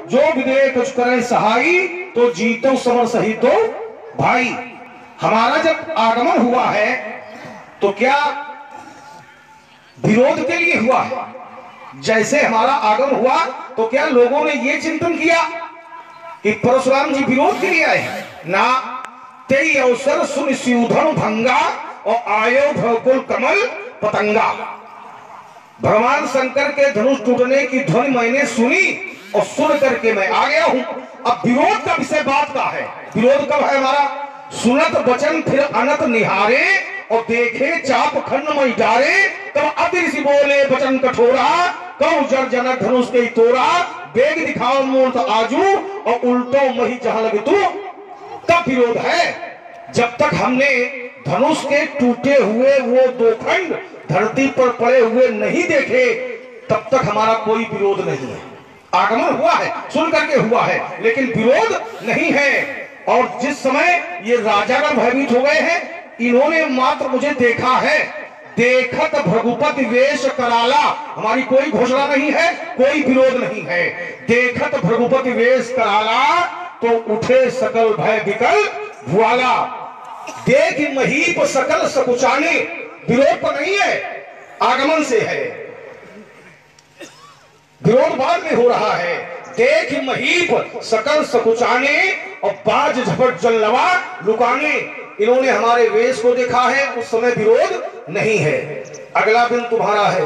जो विदेह कुछ करे सहाई, तो जीतो समर सही तो भाई। हमारा जब आगमन हुआ है तो क्या विरोध के लिए हुआ है? जैसे हमारा आगमन हुआ तो क्या लोगों ने ये चिंतन किया कि परशुराम जी विरोध के लिए आए हैं? ना, तेई अवसर सुन स्यूधन भंगा और आयो भकुल कमल पतंगा। भगवान शंकर के धनुष टूटने की ध्वनि मैंने सुनी और सुन करके मैं आ गया हूं। अब विरोध का विषय बात का है। विरोध कब है हमारा? सुनत वचन फिर अनत निहारे और देखे चाप खंड में डारे, तब अति बोले वचन कठोरा, कौ जर जनक धनुष के तोरा, बेग दिखाओ मूर्त आजू और उल्टो मही जहां लगे तू। तब विरोध है। जब तक हमने धनुष के टूटे हुए वो दो खंड धरती पर पड़े हुए नहीं देखे, तब तक हमारा कोई विरोध नहीं है। आगमन हुआ है, सुन करके हुआ है, लेकिन विरोध नहीं है। और जिस समय ये राजागण भयभीत हो गए हैं, इन्होंने मात्र मुझे देखा है। देखत भृगुपति वेश कराला, हमारी कोई घोषणा नहीं है, कोई विरोध नहीं है। देखत भृगुपति वेश कराला, तो उठे सकल भय विकल भुआला। देख महीप सकल सकुचाने, विरोध तो नहीं है, आगमन से है। विरोध बाद में हो रहा है। देख महीप सकल सकुचाने और बाज झपट जलवा लुकाने। इन्होंने हमारे वेश को देखा है, उस समय विरोध नहीं है। अगला दिन तुम्हारा है।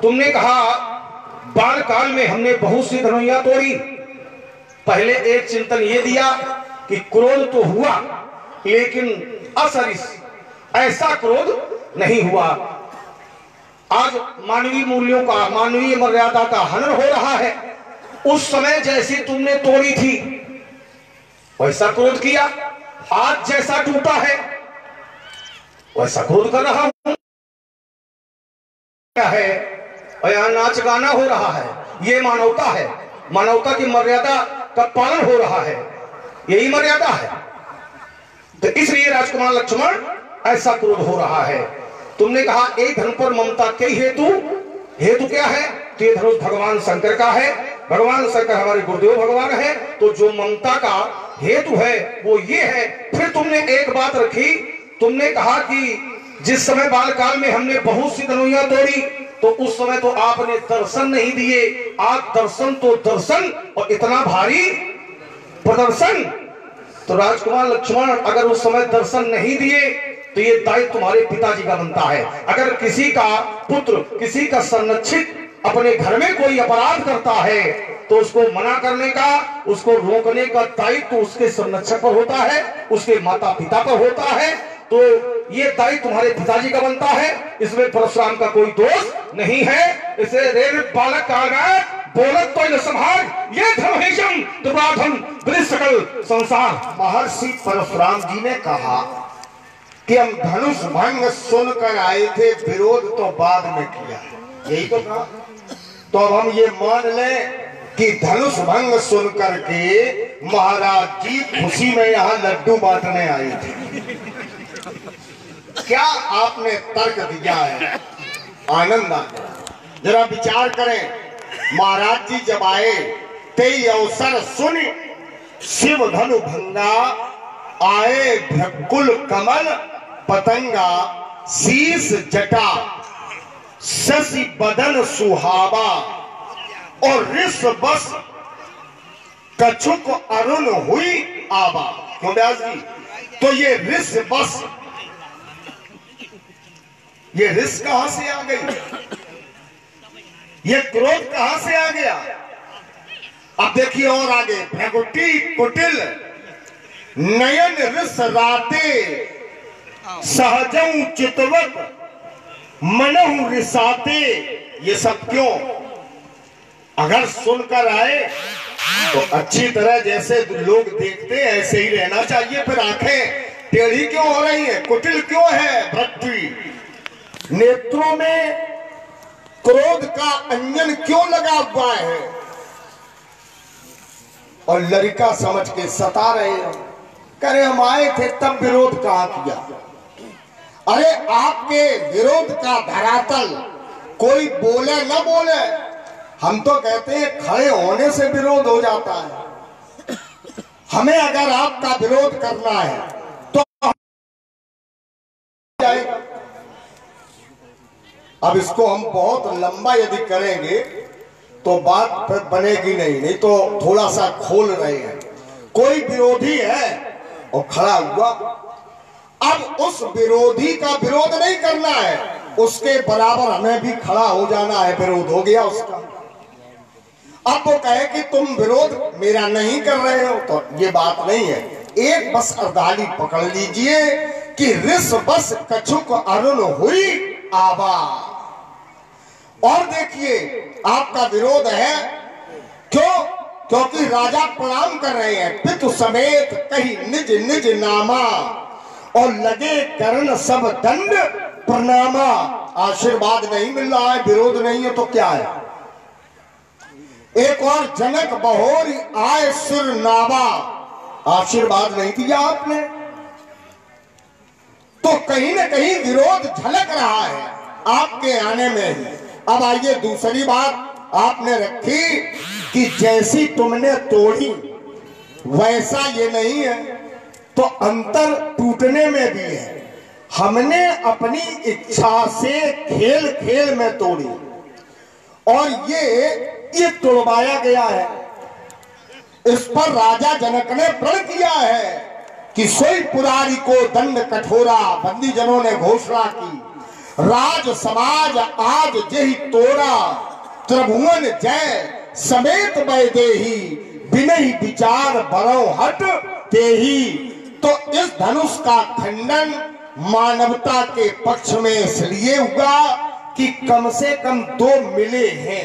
तुमने कहा बाल काल में हमने बहुत सी धनुइयां तोड़ी। पहले एक चिंतन ये दिया कि क्रोध तो हुआ, लेकिन असरिस ऐसा क्रोध नहीं हुआ। आज मानवीय मूल्यों का, मानवीय मर्यादा का हनन हो रहा है। उस समय जैसी तुमने तोड़ी थी वैसा क्रोध किया। आज जैसा टूटा है वैसा क्रोध कर रहा हूं। क्या है? और यहां नाच गाना हो रहा है। ये मानवता है। मानवता की मर्यादा का पालन हो रहा है, यही मर्यादा है। तो इसलिए राजकुमार लक्ष्मण ऐसा क्रोध हो रहा है। तुमने कहा एक धन पर ममता के हेतु, हेतु क्या है? तो ये धनुष भगवान शंकर का है। भगवान शंकर हमारे गुरुदेव भगवान है, तो जो ममता का हेतु है वो ये है। फिर तुमने एक बात रखी, तुमने कहा कि जिस समय बालकाल में हमने बहुत सी धनुइयां तोड़ी, तो उस समय तो आपने दर्शन नहीं दिए। आज दर्शन तो दर्शन, और इतना भारी प्रदर्शन। तो राजकुमार लक्ष्मण अगर उस समय दर्शन नहीं दिए तो ये दायित्व तुम्हारे पिताजी का बनता है। अगर किसी का पुत्र, किसी का संरक्षित अपने घर में कोई अपराध करता है तो उसको मना करने का, उसको रोकने का दायित्व उसके संरक्षक पर होता है, उसके माता पिता पर होता है। तो ये दायित्व तुम्हारे पिताजी का बनता है। इसमें परशुराम का कोई दोष नहीं है। इसे रेल बालक काल में बोलत तो न संभाग, ये धर्मेशम दुराधन विदित सकल संसार। महर्षि परशुराम जी ने कहा कि हम धनुष भंग सुनकर आए थे, विरोध तो बाद में किया। यही तो कहा। तो अब हम ये मान लें कि धनुष भंग सुनकर के महाराज जी खुशी में यहाँ लड्डू बांटने आए थे। क्या आपने तर्क दिया है? आनंद आ गया। जरा विचार करें। महाराज जी जब आए, तेई अवसर सुन शिव धनु भंगा, आए भ्रकुल कमल पतंगा, शीश जटा शशि बदन सुहावा, और ऋष बस कछुक अरुण हुई आबा। क्यों व्यास जी? तो ये ऋष बस, ये ऋष कहां से आ गई? ये क्रोध कहां से आ गया? अब देखिए और आगे, भ्रगुटी कुटिल नयन ऋष राते, सहजऊ चितवत मनहु रिसाते। ये सब क्यों? अगर सुनकर आए तो अच्छी तरह जैसे लोग देखते हैं ऐसे ही रहना चाहिए। फिर आंखें टेढ़ी क्यों हो रही है? कुटिल क्यों है? भक्ति नेत्रों में क्रोध का अंजन क्यों लगा हुआ है? और लड़का समझ के सता रहे हैं। करे हम आए थे तब विरोध कहां किया? अरे आपके विरोध का धरातल कोई बोले न बोले, हम तो कहते हैं खड़े होने से विरोध हो जाता है। हमें अगर आपका विरोध करना है तो जाएगा। अब इसको हम बहुत लंबा यदि करेंगे तो बात फिर बनेगी नहीं, नहीं तो थोड़ा सा खोल रहे हैं। कोई विरोधी है और खड़ा हुआ, अब उस विरोधी का विरोध नहीं करना है, उसके बराबर हमें भी खड़ा हो जाना है। विरोध हो गया उसका। अब वो कहे कि तुम विरोध मेरा नहीं कर रहे हो, तो ये बात नहीं है। एक बस अर्धाली पकड़ लीजिए कि रिस बस कछुक अरुण हुई आबा। और देखिए आपका विरोध है, क्यों? क्योंकि राजा प्रणाम कर रहे हैं, पितु समेत कहीं निज निज नामा, और लगे करण सब दंड प्रणामा। आशीर्वाद नहीं मिल रहा है, विरोध नहीं है तो क्या है? एक और जनक बहोर आए सुर नावा, आशीर्वाद नहीं दिया आपने, तो कहीं ना कहीं विरोध झलक रहा है आपके आने में ही। अब आइए दूसरी बात आपने रखी कि जैसी तुमने तोड़ी वैसा ये नहीं है, तो अंतर टूटने में भी है। हमने अपनी इच्छा से खेल खेल में तोड़ी और ये तोड़वाया गया है। इस पर राजा जनक ने प्रण किया है कि सोई पुरारी को दंड कठोरा। बंदी जनों ने घोषणा की, राज समाज आज जही तोड़ा, त्रिभुवन जय समेत वैदेही, बिनहि विचार बरो हट तेही। तो इस धनुष का खंडन मानवता के पक्ष में इसलिए हुआ कि कम से कम दो मिले हैं,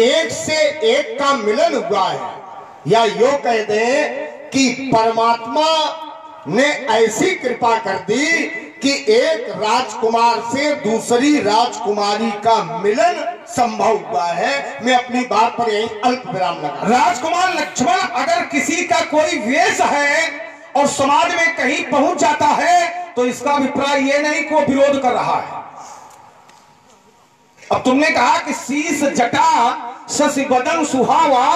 एक से एक का मिलन हुआ है। या यो कह दें कि परमात्मा ने ऐसी कृपा कर दी कि एक राजकुमार से दूसरी राजकुमारी का मिलन संभव हुआ है। मैं अपनी बात पर यही अल्प विराम लगा। राजकुमार लक्ष्मण अगर किसी का कोई वेश है और समाज में कहीं पहुंच जाता है तो इसका अभिप्राय यह नहीं कि वो विरोध कर रहा है। अब तुमने कहा कि शीश जटा शशि बदन सुहावा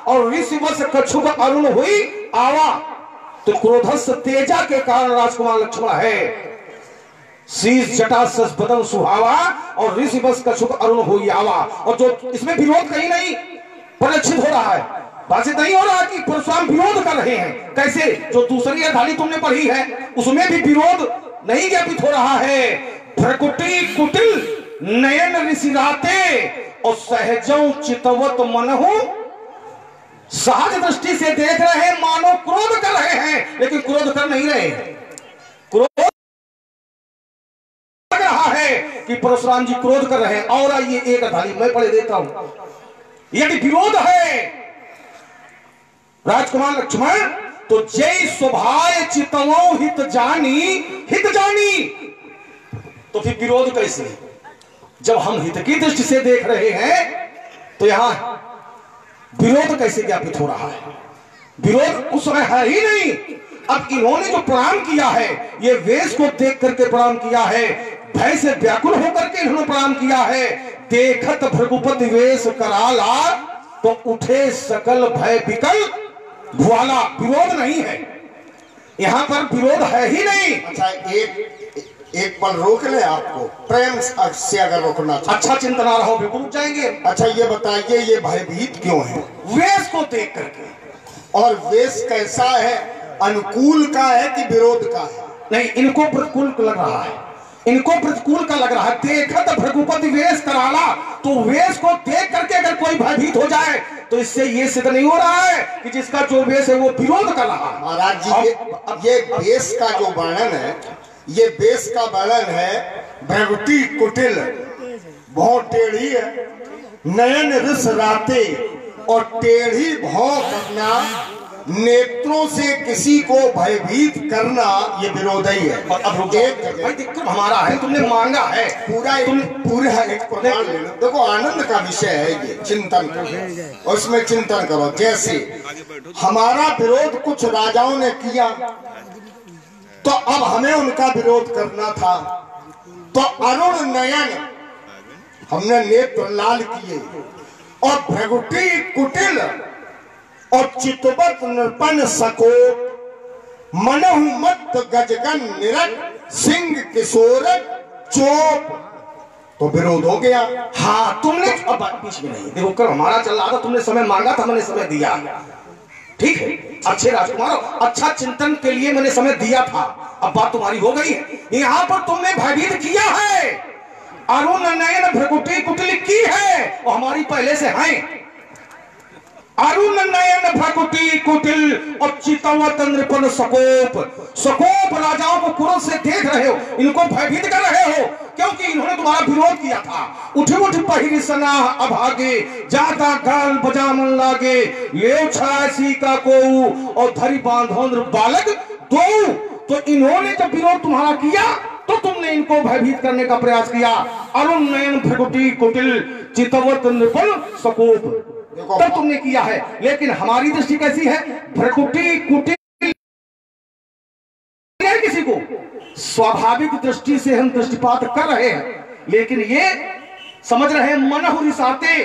और ऋषि वश कछुक अरुण हुई आवा, तो क्रोधस तेजा के कारण राजकुमार लक्ष्मण है। शीश जटा शश बदन सुहावा और ऋषि वश कछुक अरुण हुई आवा। और जो इसमें विरोध कहीं नहीं परिलक्षित हो रहा है, बातचीत नहीं हो रहा कि परशुराम विरोध कर रहे हैं। कैसे? जो दूसरी अर्धाली तुमने पढ़ी है उसमें भी विरोध नहीं ज्ञापित हो रहा है। भ्रकुटी कुटिल नयन ऋषिराते और सहजों चितवत मनहु, सहज दृष्टि से देख रहे हैं मानो क्रोध कर रहे हैं, लेकिन क्रोध कर नहीं रहे। क्रोध लग रहा है कि परशुराम जी क्रोध कर रहे हैं। और ये एक अर्धाली मैं पढ़े देता हूं। यदि विरोध है राजकुमार लक्ष्मण, तो जय स्वभाव चितवो हित जानी, तो फिर विरोध कैसे? जब हम हित की दृष्टि से देख रहे हैं तो यहां विरोध कैसे ज्ञापित हो रहा है? विरोध उस समय है ही नहीं। अब इन्होंने जो प्रणाम किया है, ये वेश को देख करके प्रणाम किया है, भय से व्याकुल होकर के इन्होंने प्रणाम किया है। देखत भृगुपति वेश कराला, तो उठे सकल भय विकल भुआला। विरोध नहीं है यहां पर, विरोध है ही नहीं। अच्छा एक पल रोक ले, आपको प्रेम से अगर रोकना चाहिए। अच्छा चिंतना रहो, बिल्कुल रुक जाएंगे। अच्छा ये बताइए, ये भयभीत क्यों है? वेश को देख करके। और वेश कैसा है? अनुकूल का है कि विरोध का है? नहीं, इनको प्रतिकूल लग रहा है, इनको प्रतिकूल का लग रहा है। देखत भृगुपति वेश कराला, तो वेश को देख करके अगर कोई भयभीत हो जाए तो इससे ये सिद्ध नहीं हो रहा है कि जिसका जो वेश है वो विरोध कर रहा है। महाराज जी ये वेश का जो वर्णन है, ये वेश का वर्णन है भ्रगुटी कुटिल, बहुत टेढ़ी है, नयन रिस राते, और टेढ़ी भाव करना, नेत्रों से किसी को भयभीत करना, ये विरोध ही है। और अब भाई दिक्कत हमारा है, तुमने मांगा है पूरा एक प्रमाण ले लो। देखो आनंद का विषय है ये, चिंतन करो और उसमें चिंतन करो। जैसे हमारा विरोध कुछ राजाओं ने किया, तो अब हमें उनका विरोध करना था। तो अरुण नयन हमने नेत्र लाल किए और भ्रगुटी कुटिल और चितवत नृपन सको मनहु मत गजगन निरट सिंह किशोर चोप। तो विरोध हो गया। हाँ तुमने अब बीच में नहीं देखो, कल हमारा चल रहा था, तुमने समय मांगा था, मैंने समय दिया, ठीक है अच्छे राजकुमार, अच्छा चिंतन के लिए मैंने समय दिया था, अब बात तुम्हारी हो गई है। यहाँ पर तुमने भयभीत किया है, अरुण नयन भ्रगुटी कुटिल की है, और हमारी पहले से हैं। अरुण नयन भ्रगुटी कुटिल और चितवत नृपन सकोप। सकोप राजाओं को क्रोध से देख रहे हो, इनको भयभीत कर रहे हो, क्योंकि इन्होंने तुम्हारा विरोध किया था। उठे उठ पहिरी सना अभागे, जाता गाल बजामन लागे, ले छासी का को और धरी बांधों बालक दो। तो इन्होंने जब विरोध तुम्हारा किया तो तुमने इनको भयभीत करने का प्रयास किया। अरुण नयन भ्रगुटी कुटिल चितवत नृपन सकोप तब तुमने किया है। लेकिन हमारी दृष्टि कैसी है, भ्रगुटी कुटिल किसी को स्वाभाविक दृष्टि से हम दृष्टिपात कर रहे हैं, लेकिन ये समझ रहे हैं मनहु रिसाते,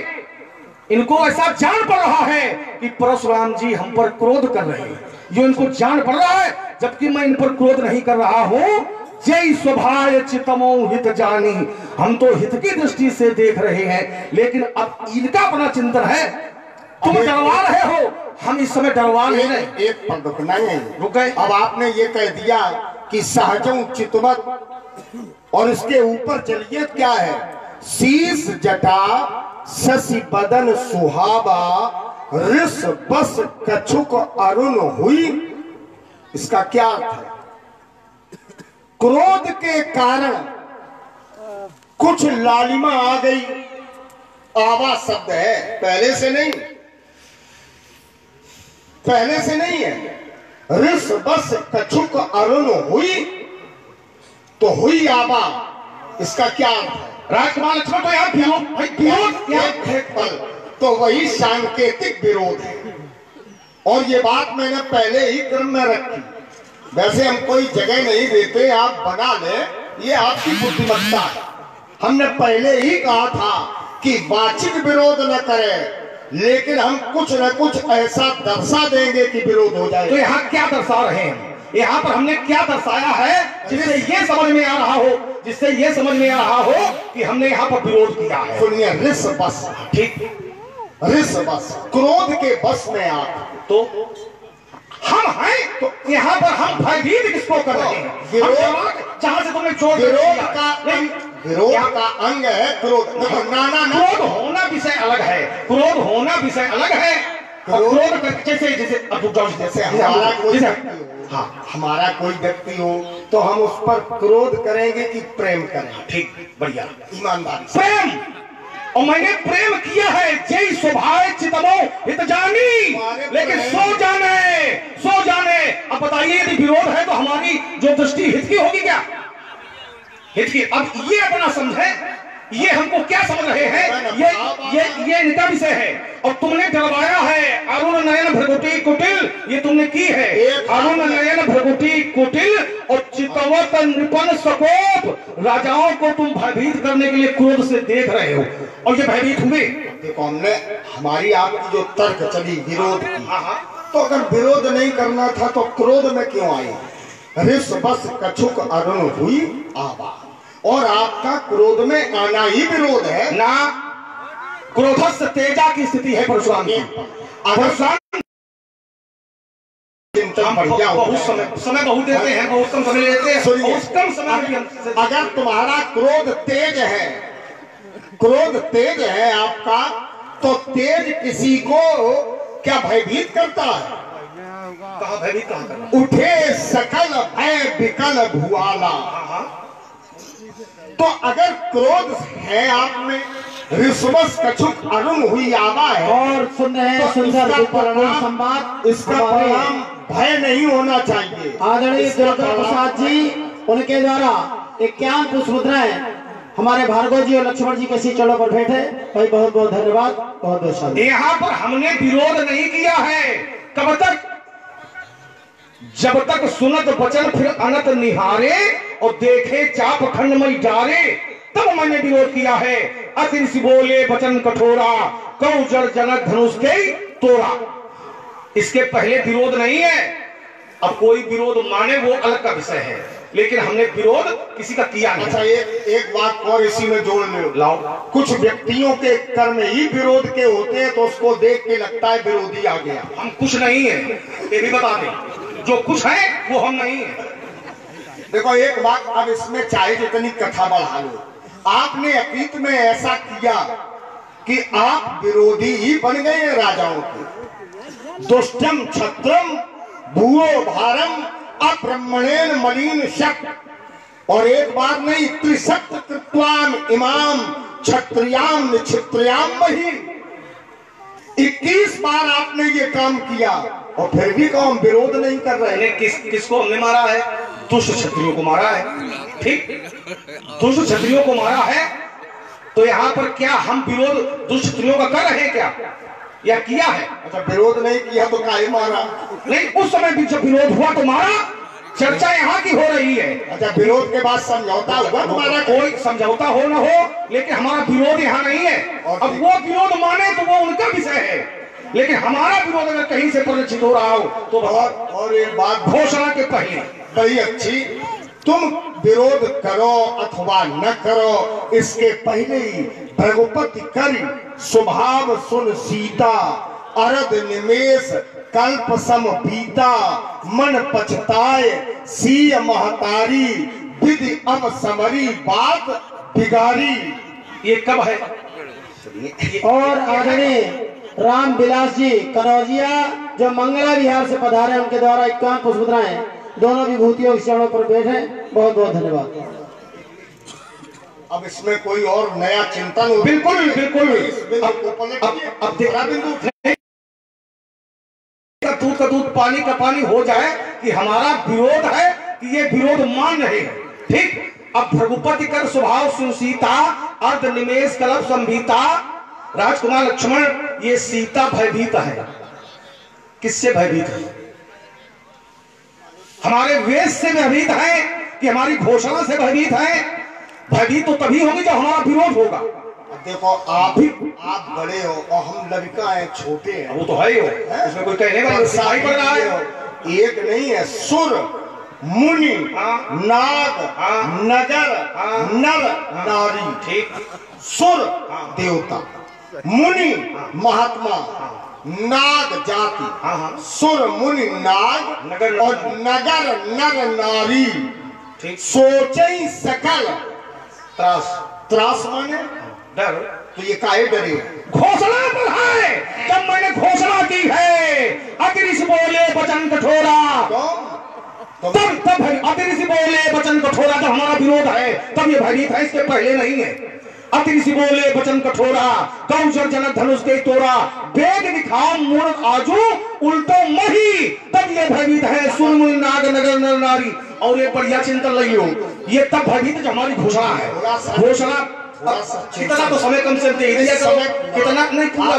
इनको ऐसा जान पड़ रहा है कि परशुराम जी हम पर क्रोध कर रहे हैं, जो इनको जान पड़ रहा है, जबकि मैं इन पर क्रोध नहीं कर रहा हूं। जय स्वभाव चितमो हित जानी, हम तो हित की दृष्टि से देख रहे हैं, लेकिन अब इनका अपना चिंतन है। तुम डरवा रहे हो, हम इस समय डरवा नहीं रहे। एक पल रुकना नहीं, रुक गए। अब आपने ये कह दिया कि सहजों चितवत, और इसके ऊपर चलिए क्या है, शीश जटा शशि बदन सुहावा ऋष बस कछुक अरुण हुई। इसका क्या अर्थ है? क्रोध के कारण कुछ लालिमा आ गई, आवा शब्द है, पहले से नहीं, पहले से नहीं है। ऋष बस कछुक अरुण हुई, तो हुई आवा, इसका क्या अर्थ है? राजकुमार लक्ष्मण तो यार विरोध, तो वही सांकेतिक विरोध है। और ये बात मैंने पहले ही क्रम में रखी, वैसे हम कोई जगह नहीं देते, आप बना ले, ये आपकी बुद्धिमत्ता है। हमने पहले ही कहा था कि वाचिक विरोध न करें, लेकिन हम कुछ न कुछ ऐसा दर्शा देंगे कि विरोध हो जाए। तो यहाँ क्या दर्शा रहे हैं? यहाँ पर हमने क्या दर्शाया है जिससे ये समझ में आ रहा हो, जिससे ये समझ में आ रहा हो कि हमने यहाँ पर विरोध किया है? सुनिए, ऋष बस, ठीक, ऋष बस, क्रोध के बस में आप तो हम हैं, तो यहाँ पर हम भयभीत किसको कर रहे हैं? जहां से तुमने जोड़ विरोध का अंग है क्रोध। क्रोध होना विषय अलग है, क्रोध होना विषय अलग है। क्रोध जैसे जैसे हमारा कोई व्यक्ति हो तो हम उस पर क्रोध करेंगे कि प्रेम करें? ठीक, बढ़िया, ईमानदारी, प्रेम। और मैंने प्रेम किया है, जय स्वभाव चितमो हित जानी, लेकिन सो जाने। अब बताइए, यदि विरोध है तो हमारी जो दृष्टि हित की होगी क्या? हित की। अब ये अपना समझे, ये हमको क्या समझ रहे हैं, ये इनका विषय है। और तुमने डरवाया है, अरुण नयन भ्रगुटी कुटिल, ये तुमने की है। अरुण नयन भ्रगुटी कुटिल और चितवत नृपन सकोप, राजाओं को तुम भयभीत करने के लिए क्रोध से देख रहे हो, और ये भयभीत हुए। देखो, हमने हमारी आपकी जो तर्क चली विरोध की, तो अगर विरोध नहीं करना था तो क्रोध में क्यों आई? ऋष बस कछुक अरुण हुई आवा, और आपका क्रोध में आना ही विरोध है ना। क्रोधस्य तेजा की स्थिति है परशुराम की। अगर समय बहुत देते हैं, बहुत कम समय लेते हैं, बहुत कम समय। अगर तुम्हारा क्रोध तेज है, क्रोध तेज है आपका, तो तेज किसी को क्या भयभीत करता है? कहाँ भयभीत, कहाँ करना? उठे सकल भय विकल भुआला। तो अगर क्रोध है आप में, ऋषवस कछुक अरुण हुई आवा है, और सुन रहे हैं सुंदर संवाद, इसका परिणाम भय नहीं होना चाहिए। आदरणीय दुर्गा प्रसाद जी, उनके द्वारा 51 पुष्प मुद्राएं हमारे भार्गव जी और लक्ष्मण जी के चरणों पर बैठे। भाई बहुत बहुत धन्यवाद, बहुत बहुत शाबाश। यहाँ पर हमने विरोध नहीं किया है, कब तक? जब तक सुनत बचन फिर अनत निहारे और देखे चाप खंड में डारे, तब मैंने विरोध किया है। अतिन सी बोले वचन कठोरा, कौ जड़ जनक धनुष के तोड़ा। इसके पहले विरोध नहीं है। अब कोई विरोध माने वो अलग का विषय है, लेकिन हमने विरोध किसी का किया नहीं। अच्छा, एक बात और इसी में जोड़ ले लाओ। कुछ व्यक्तियों के कर्म ही विरोध के होते हैं, तो उसको देख के लगता है विरोधी आ गया। हम कुछ नहीं है, ये भी बता दें, जो कुछ है वो हम नहीं है। देखो एक बात, अब इसमें चाहे जितनी कथा बढ़ा लो, आपने अतीत में ऐसा किया कि आप विरोधी ही बन गए हैं राजाओं के। दुष्टम छत्रम भूओ भारम अब्रह्मणेन मलिन शक। और एक बार नहीं, त्रिशत कृत्वाम इमाम क्षत्रियाम निक्षत्रियाम मही। 21 बार आपने ये काम किया और फिर भी हम विरोध नहीं कर रहे। किसको हमने मारा है? दुष्ट क्षत्रियों को मारा है। ठीक, दुष्ट क्षत्रियों को मारा है। तो यहाँ पर क्या हम विरोध दुष्ट क्षत्रियों का कर रहे हैं क्या, या किया है? अच्छा, विरोध नहीं किया तो काहे मारा? नहीं, उस समय भी जब विरोध हुआ तो मारा। चर्चा यहाँ की हो रही है। अच्छा, विरोध के बाद समझौता हुआ तुम्हारा? कोई समझौता हो ना हो, लेकिन हमारा विरोध यहाँ नहीं है। अब वो विरोध माने तो वो उनका विषय है, लेकिन हमारा विरोध अगर कहीं से परिचित हो रहा हो तो और एक बात घोषणा के पहले बड़ी अच्छी, तुम विरोध करो अथवा न करो, इसके पहले ही भृगुपति कर स्वभाव सुन सीता, अरद निमेष कल्प सम बीता, मन पछताए सीय महतारी, विधि अब समरी बात बिगाड़ी। ये कब है? और आदरणीय राम विलास जी कनौजिया जो मंगला विहार से पधारे, उनके द्वारा 51 पुष्पमुद्राएं दोनों विभूतियों के चरणों पर बैठे। बहुत बहुत धन्यवाद। अब इसमें कोई और नया चिंतन हो? बिल्कुल बिल्कुल। अब देखा बिंदु दूध का दूध पानी का पानी हो जाए कि हमारा विरोध है कि ये विरोध मान रहे हैं। ठीक, अब भृगुपति कर स्वभाव सुन सीता, अर्ध निमेष कल्प संभीता। राजकुमार लक्ष्मण, ये सीता भयभीत है। किससे भयभीत है? हमारे वेश से भयभीत है कि हमारी घोषणा से भयभीत है? भयभीत तो तभी होगी जब हमारा विरोध होगा। देखो आप बड़े हो और हम लड़का है, छोटे हैं। वो तो है ही हो, इसमें कोई कहने का नहीं पड़ रहा है। एक नहीं है, सुर मुनि नाग नगर नर नारी। ठीक, सुर देवता, मुनि महात्मा, नाग जाति, सुर मुनि नाग और नगर नर नारी। ठीक, सोचे सकल त्रास। त्रास माने डर। तो ये काहे डरे? घोषणा पर है। जब मैंने घोषणा की है, अतिरिक्त बोले वचन कठोरा, तब अतिरिक्त बोले वचन कठोरा, जब हमारा विरोध है तब ये भयभीत है, इसके पहले नहीं है। अतिरिक्त बोले वचन कठोरा, कौ जड़ जनक धनुष के तोड़ा, वेग दिखाओ मूर्ख आजू उल्टो मही, तब ये भयभीत है सुन मुनि नाग नगर नर नारी। और ये बढ़िया चिंतन लगी हो, ये तब भयभीत जब हमारी घोषणा है। घोषणा कितना तो समय कम से दे दिया करो, कितना नहीं, पूरा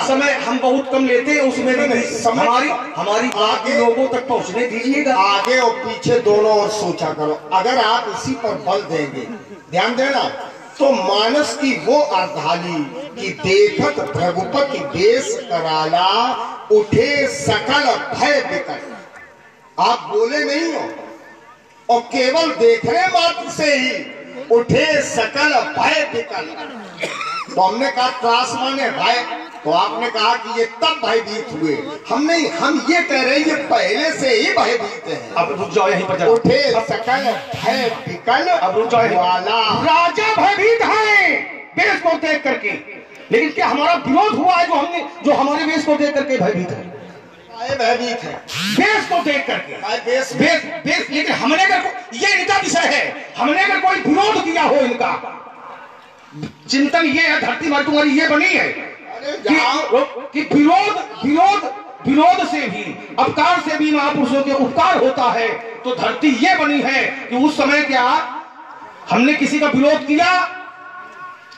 समय हम बहुत कम लेते हैं, उसमें भी हमारी बात लोगों तक पहुंचने दीजिएगा। आगे और पीछे दोनों और सोचा करो। अगर आप इसी पर बल देंगे, ध्यान देना, तो मानस की वो अर्धाली कि देखत भृगुपति देश कराला, उठे सकल भय विकट। आप बोले नहीं हो और केवल देखने मात्र से ही उठे सकल भय विकल। तो हमने कहा त्रास माने भय, तो आपने कहा कि ये तब भयभीत हुए। हम नहीं, हम ये कह रहे हैं ये पहले से ही भयभीत है। अब रुक जाओ यहीं पर। उठे सकल भय विकल। अब रुक जाओ वाला। राजा भयभीत है वेश को देख करके, लेकिन क्या हमारा विरोध हुआ है जो हमारे वेश को देख करके भयभीत है? भयभीत है वेश को देख करके। वेश, लेकिन हमने अगर ये इनका विषय है, हमने अगर कोई विरोध किया हो, इनका चिंतन ये है, धरती मार तुम्हारी ये बनी है कि विरोध से भी, अपकार से भी महापुरुषों के उपकार होता है। तो धरती ये बनी है कि उस समय क्या हमने किसी का विरोध किया?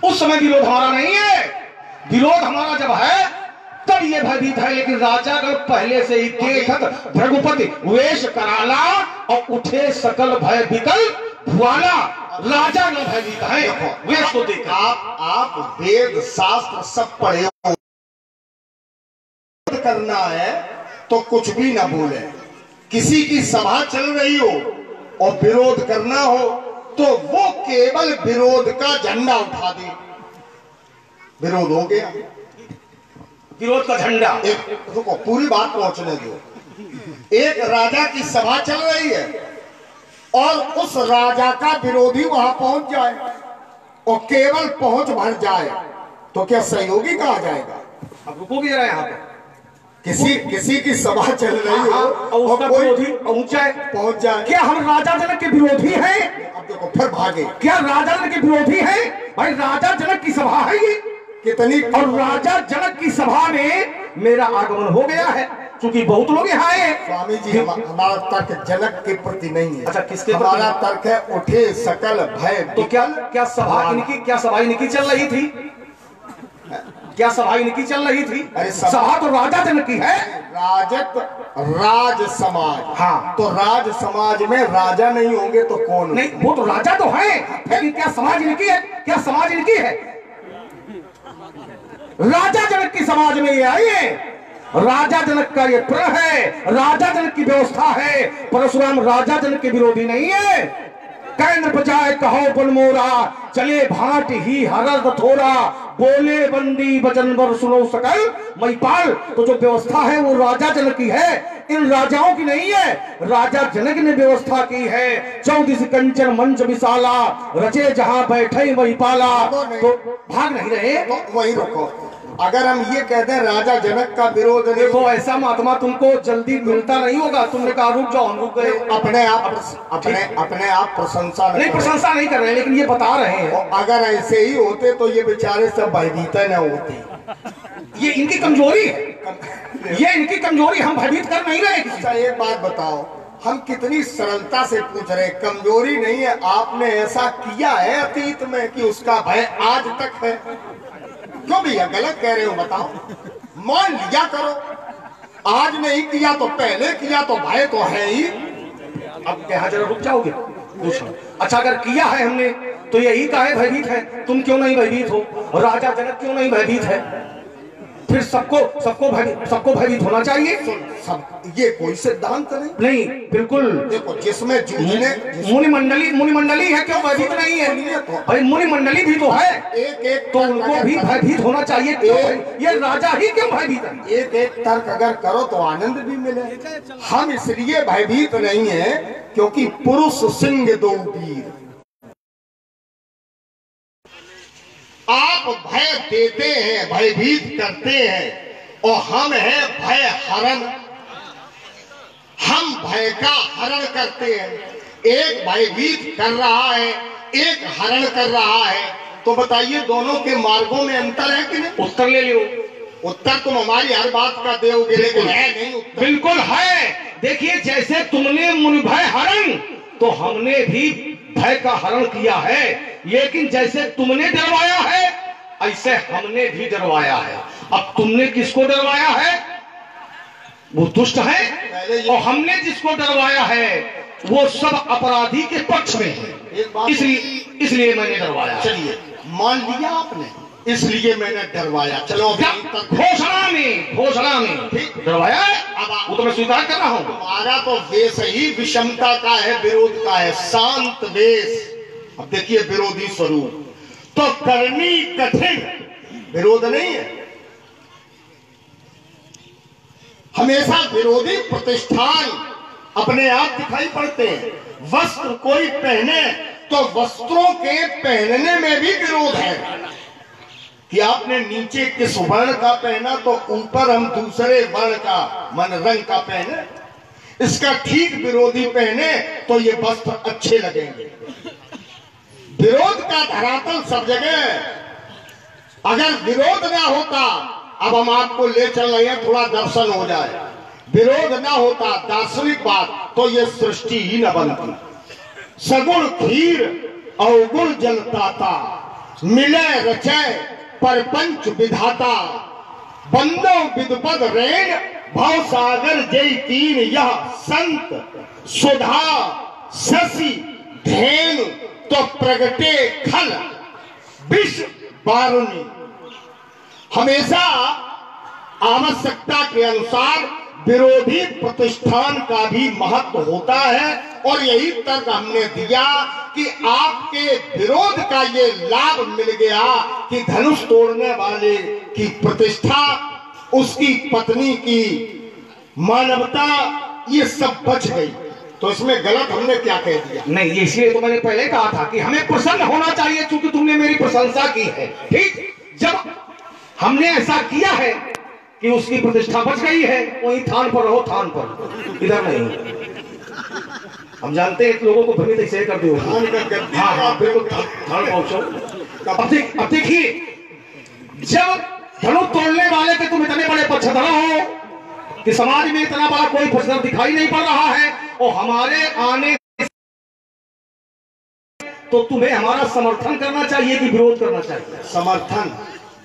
उस समय विरोध हमारा नहीं है। विरोध हमारा जब है तब ये भयभीत है। लेकिन राजा अगर पहले से ही देखत भृगुपति वेश कराला और उठे सकल भय विकल भुआला, राजा न भयभीत है। वेद को देख आप वेद शास्त्र सब पढ़े हो, करना है तो कुछ भी ना बोले। किसी की सभा चल रही हो और विरोध करना हो तो वो केवल विरोध का झंडा उठा दे। विरोध हो गया, विरोध का झंडा। रुको पूरी बात पहुंचने दो। एक राजा की सभा चल रही है और उस राजा का विरोधी वहां पहुंच जाए और केवल पहुंच भर जाए तो क्या सहयोगी कहा जाएगा? अब रुको भी जरा यहाँ पे। किसी की सभा चल रही हो और उसका विरोधी पहुंच जाए, क्या हम राजा जनक के विरोधी हैं? अब देखो फिर भागे। क्या राजा जनक के विरोधी हैं? भाई राजा जनक की सभा है ये कितनी, और राजा जनक की सभा में मेरा आगमन हो गया है क्योंकि बहुत लोग यहाँ आए। स्वामी जी हमारा तर्क जनक के प्रति नहीं है। अच्छा किसके? हमारा तर्क है उठे सकल भय। तो क्या सभा इनकी चल रही थी? क्या सभा इनकी चल रही थी? अरे सभा तो राजा जनक की है। राज समाज। हाँ तो राज समाज में राजा नहीं होंगे तो कौन? नहीं वो तो राजा तो है, लेकिन क्या समाज इनकी है? क्या समाज इनकी है? राजा जनक की समाज में ये आई है। राजा जनक का ये प्रण है, राजा जनक की व्यवस्था है। परशुराम राजा जनक के विरोधी नहीं है। कैंद्र बजाए कहो बन मोरा, चले भाट ही हरद थोड़ा, बोले बंदी वचन वर सुनो सकल महिपाल। तो जो व्यवस्था है वो राजा जनक की है, इन राजाओं की नहीं है। राजा जनक ने व्यवस्था की है। 14 कंचन मंच विशाला, रचे जहां बैठे महिपाला। तो भाग नहीं रहे तो वही रुको। अगर हम ये कहते हैं राजा जनक का विरोध, देखो ऐसा महात्मा तुमको जल्दी मिलता नहीं होगा। तुमने कहा रुक जाओ, हम रुक गए। अपने आप प्रशंसा नहीं, प्रशंसा नहीं कर रहे, लेकिन ये बता रहे हैं। अगर ऐसे ही होते तो ये बेचारे सब भयभीत न होते। ये इनकी कमजोरी है, ये इनकी कमजोरी। हम भयभीत कर नहीं रहे। अच्छा एक बात बताओ, हम कितनी सरलता से पूछ रहे, कमजोरी नहीं है। आपने ऐसा किया है अतीत में कि उसका भय आज तक है? क्यों भैया गलत कह रहे हो बताओ? मान लिया करो, आज नहीं किया तो पहले किया तो भय तो है ही। अब यहाँ जरा रुक जाओगे? अच्छा अगर किया है हमने तो यही काहे भयभीत है? तुम क्यों नहीं भयभीत हो? राजा जनक क्यों नहीं भयभीत है? फिर सबको भयभीत होना चाहिए। ये कोई सिद्धांत नहीं बिल्कुल। देखो जिसमें मुनि मंडली है, क्यों भयभीत नहीं है? भाई मुनि मंडली भी तो है, एक तो उनको भी भयभीत होना चाहिए। ये राजा ही क्यों भयभीत है? एक तर्क अगर करो तो आनंद भी मिले। हम इसलिए भयभीत नहीं है क्योंकि पुरुष सिंह दो वीर। आप भय देते हैं, भयभीत करते हैं और हम हैं भय हरण। हम भय का हरण करते हैं। एक भयभीत कर रहा है, एक हरण कर रहा है। तो बताइए दोनों के मार्गों में अंतर है कि नहीं? उत्तर ले लो। उत्तर तुम हमारी हर बात का दोगे, लेकिन है नहीं उत्तर। बिल्कुल है। देखिए जैसे तुमने मुनि भय हरण, तो हमने भी भय का हरण किया है। लेकिन जैसे तुमने डरवाया है ऐसे हमने भी डरवाया है। अब तुमने किसको डरवाया है? वो दुष्ट है, और हमने जिसको डरवाया है वो सब अपराधी के पक्ष में है। इसलिए मैंने डरवाया। चलिए मान लिया आपने, इसलिए मैंने डरवाया। चलो घोषणा में डरवाया है। अब वो तो मैं स्वीकार कर रहा हूं। हमारा तो वेश ही विषमता का है, विरोध का है, शांत वेश। अब देखिए विरोधी स्वरूप तो करनी कठिन, विरोध नहीं है। हमेशा विरोधी प्रतिष्ठान अपने आप दिखाई पड़ते हैं। वस्त्र कोई पहने तो वस्त्रों के पहनने में भी विरोध है कि आपने नीचे किस वर्ण का पहना तो ऊपर हम दूसरे वर्ण का मन रंग का पहने। इसका ठीक विरोधी पहने तो ये वस्त्र अच्छे लगेंगे। विरोध का धरातल सब जगह। अगर विरोध ना होता, अब हम आपको ले चल रहे हैं, थोड़ा दर्शन हो जाए। विरोध ना होता दार्शनिक बात तो ये सृष्टि ही न बनती। सगुण खीर अवगुण जलताता, मिले रचय परपंच विधाता। बंदो विदपद रेण भव सागर जय तीन, यह संत सुधा शशि धेनु तो प्रगटे खल विष बारुनी। हमेशा आवश्यकता के अनुसार विरोधी प्रतिष्ठान का भी महत्व होता है और यही तर्क हमने दिया कि आपके विरोध का ये लाभ मिल गया कि धनुष तोड़ने वाले की प्रतिष्ठा, उसकी पत्नी की मानवता, ये सब बच गई। तो इसमें गलत हमने क्या कह दिया? नहीं, इसलिए तो मैंने पहले कहा था कि हमें प्रसन्न होना चाहिए क्योंकि तुमने मेरी प्रशंसा की है। ठीक, जब हमने ऐसा किया है कि उसकी प्रतिष्ठा बच गई है, वही थान पर रहो, थान पर, इधर नहीं। हम जानते हैं लोगों को भ्रमित ऐसे करते हो। हाँ, बिल्कुल थान पहुंचो। अब देखिए, जब धनुष तोड़ने वाले के तुम इतने बड़े पक्षधर हो कि समाज में इतना बड़ा कोई पक्षधर दिखाई नहीं पड़ रहा है और हमारे आने, तो तुम्हें हमारा समर्थन करना चाहिए कि विरोध करना चाहिए? समर्थन।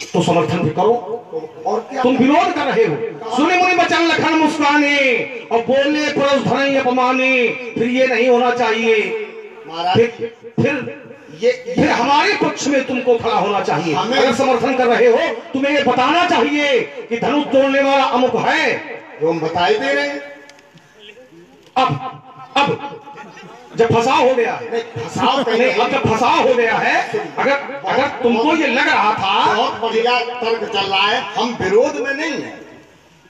तो समर्थन भी करो। और क्या? तुम विरोध कर रहे हो। सुने मुनि बचन लखन मुस्काने और बोले परस धन अपमाने, फिर ये नहीं होना चाहिए। फिर हमारे पक्ष में तुमको खड़ा होना चाहिए। अगर समर्थन कर रहे हो, तुम्हें ये बताना चाहिए कि धनुष तोड़ने वाला अमुक है, जो हम बताए दे रहे हैं। अब जब फसाव हो गया, नहीं, अब जब फसाव हो गया है, अगर तुमको ये लग रहा था, बहुत बढ़िया तर्क चल रहा है, हम विरोध में नहीं है,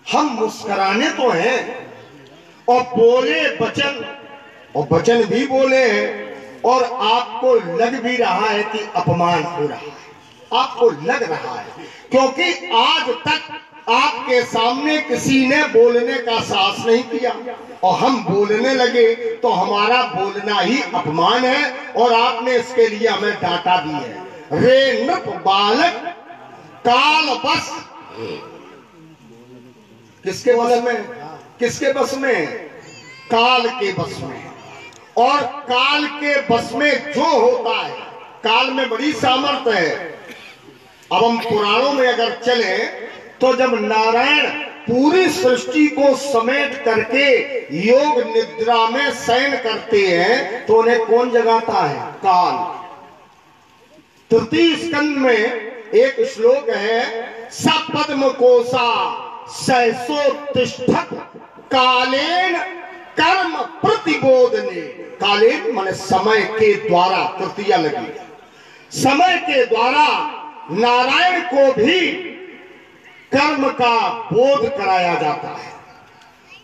हम मुस्कुराने तो हैं और बोले वचन, और वचन भी बोले हैं और आपको लग भी रहा है कि अपमान हो रहा है, आपको लग रहा है, क्योंकि आज तक आपके सामने किसी ने बोलने का साहस नहीं किया और हम बोलने लगे तो हमारा बोलना ही अपमान है और आपने इसके लिए हमें डांटा भी है। रे नृप बालक काल बस, किसके बस में? किसके बस में? काल के बस में। और काल के बस में जो होता है, काल में बड़ी सामर्थ्य है। अब हम पुराणों में अगर चले तो जब नारायण पूरी सृष्टि को समेट करके योग निद्रा में शयन करते हैं तो उन्हें कौन जगाता है? काल। तृतीय स्कंद में एक श्लोक है, सपद्म कोसा सहसो तिष्ठत कालेन कर्म प्रतिबोधने। कालेन माने समय के द्वारा, तृतीया लगी, समय के द्वारा नारायण को भी कर्म का बोध कराया जाता है।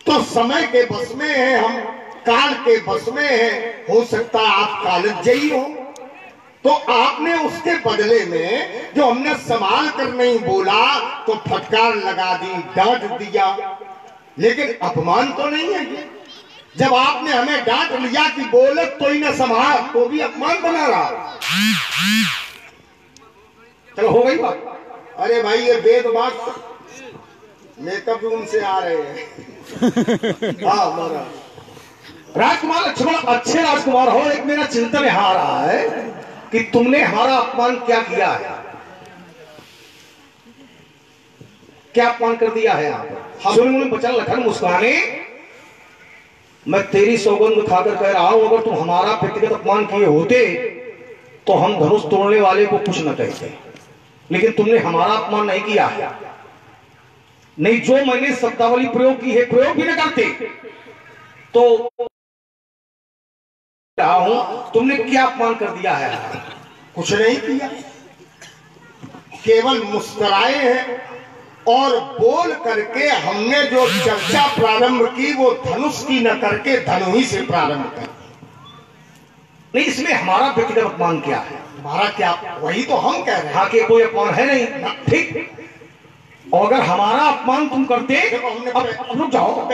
तो समय के बस में है हम, काल के बस में है। हो सकता है आप कालजयी हो, तो आपने उसके बदले में जो हमने संभाल कर नहीं बोला तो फटकार लगा दी, डांट दिया, लेकिन अपमान तो नहीं है ये। जब आपने हमें डांट लिया कि बोले तो ही ना संभाल, तो भी अपमान बना रहा। चलो हो गई बात। अरे भाई, ये वेद बात मेकअप रूम से आ रहे हैं। हाँ महाराज। राजकुमार लक्ष्मण अच्छे राजकुमार हो, एक मेरा चिंतन यहाँ आ रहा है कि तुमने हमारा अपमान क्या किया है? क्या अपमान कर दिया है? सुन मुनि बचन लखन मुस्काने, मैं तेरी सौगंध खाकर कह रहा हूं, अगर तुम हमारा व्यक्तिगत अपमान किए होते तो हम धनुष तोड़ने वाले को कुछ न कहते, लेकिन तुमने हमारा अपमान नहीं किया है। नहीं, जो मैंने शब्दावली प्रयोग की है, प्रयोग भी न करते तो रहा हूं, तुमने क्या अपमान कर दिया है? कुछ नहीं किया, केवल मुस्कुराए हैं और बोल करके हमने जो चर्चा प्रारंभ की वो धनुष की न करके धनुही से प्रारंभ कर। नहीं, इसमें हमारा व्यक्तिगत अपमान क्या है? हमारा क्या? वही तो हम कह रहे हैं। हाँ, कि कोई अपमान है नहीं। ठीक, और अगर हमारा अपमान तुम करते, अब रुक जाओ,